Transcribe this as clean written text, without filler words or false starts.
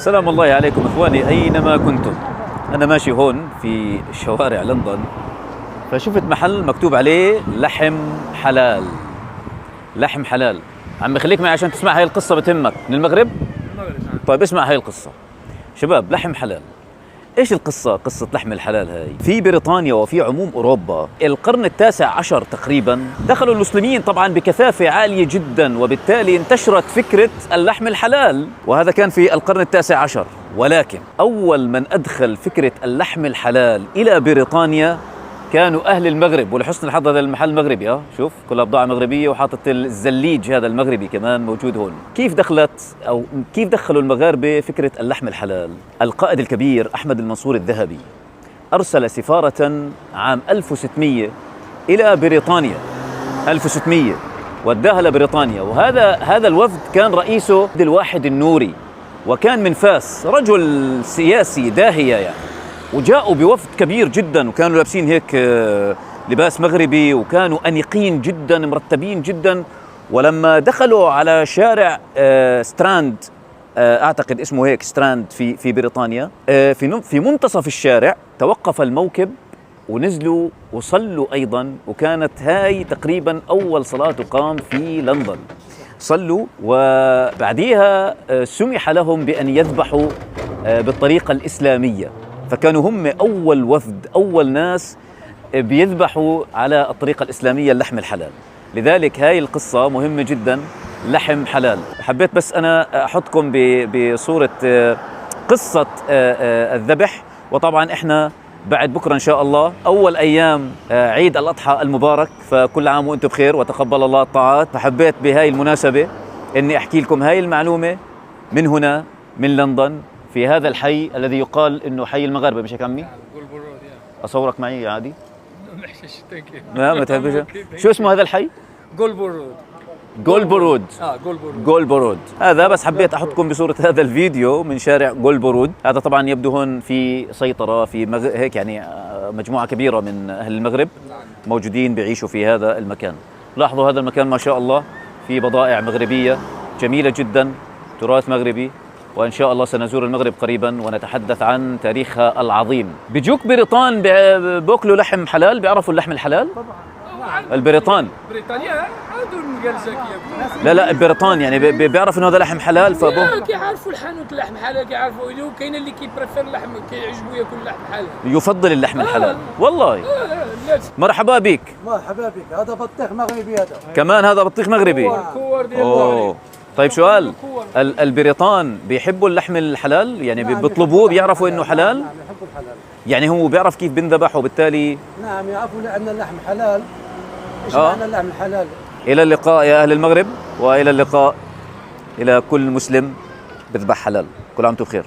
سلام الله عليكم إخواني أينما كنتم. أنا ماشي هون في شوارع لندن، فشفت محل مكتوب عليه لحم حلال. لحم حلال. عم بخليك معي عشان تسمع هاي القصة، بتهمك من المغرب؟ طيب اسمع هاي القصة شباب. لحم حلال، ايش القصة؟ قصة لحم الحلال هاي في بريطانيا وفي عموم اوروبا القرن التاسع عشر تقريبا. دخلوا المسلمين طبعا بكثافة عالية جدا، وبالتالي انتشرت فكرة اللحم الحلال، وهذا كان في القرن التاسع عشر. ولكن اول من ادخل فكرة اللحم الحلال الى بريطانيا كانوا اهل المغرب. ولحسن الحظ هذا المحل مغربي، شوف كلها بضاعة مغربية، وحاطط الزليج هذا المغربي كمان موجود هون. كيف دخلت او كيف دخلوا المغاربة فكرة اللحم الحلال؟ القائد الكبير احمد المنصور الذهبي ارسل سفارة عام 1600 الى بريطانيا. 1600 وداها لبريطانيا، وهذا الوفد كان رئيسه الواحد النوري، وكان من فاس، رجل سياسي داهية يعني. وجاءوا بوفد كبير جدا، وكانوا لابسين هيك لباس مغربي، وكانوا أنيقين جدا مرتبين جدا. ولما دخلوا على شارع ستراند، أعتقد اسمه هيك ستراند في بريطانيا، في منتصف الشارع توقف الموكب ونزلوا وصلوا أيضا. وكانت هاي تقريبا أول صلاة تقام في لندن. صلوا، وبعديها سمح لهم بأن يذبحوا بالطريقة الإسلامية. فكانوا هم أول وفد، أول ناس بيذبحوا على الطريقة الإسلامية اللحم الحلال. لذلك هاي القصة مهمة جدا، لحم حلال. حبيت بس أنا أحطكم بصورة قصة الذبح. وطبعا إحنا بعد بكرة إن شاء الله أول أيام عيد الأضحى المبارك، فكل عام وأنتم بخير وتقبل الله الطاعات. فحبيت بهاي المناسبة إني أحكي لكم هاي المعلومة من هنا من لندن، في هذا الحي الذي يقال إنه حي المغاربة، مش هيك عمي؟ أصورك معي عادي؟ ما تحبش؟ شو اسمه هذا الحي؟ جولبورود. جولبورود. جولبورود. هذا بس حبيت أحطكم بصورة هذا الفيديو من شارع جولبورود. هذا طبعا يبدو هون في سيطرة في هيك يعني مجموعة كبيرة من أهل المغرب موجودين بيعيشوا في هذا المكان. لاحظوا هذا المكان ما شاء الله في بضائع مغربية جميلة جدا، تراث مغربي. وإن شاء الله سنزور المغرب قريبا ونتحدث عن تاريخها العظيم. بيجوك بريطان بياكلوا لحم حلال، بيعرفوا اللحم الحلال؟ البريطان بريطانيا عندهم زكية. لا البريطان يعني بيعرف انه هذا لحم حلال، كيعرفوا الحانوت اللحم حلال، كيعرفوا إلو. كاين اللي كيبريفير اللحم، كيعجبو ياكل لحم حلال، يفضل اللحم الحلال. والله مرحبا بك. مرحبا بك. هذا بطيخ مغربي. هذا كمان هذا بطيخ مغربي. كور ديال طيب سؤال، البريطان بيحبوا اللحم الحلال؟ يعني بيطلبوه، بيعرفوا انه حلال؟ نعم يحبوا الحلال. يعني هو بيعرف كيف بنذبح، وبالتالي نعم يعرفوا لأن اللحم حلال. ايش معنى اللحم الحلال؟ إلى اللقاء يا أهل المغرب، وإلى اللقاء إلى كل مسلم بذبح حلال. كل عام وانتم بخير.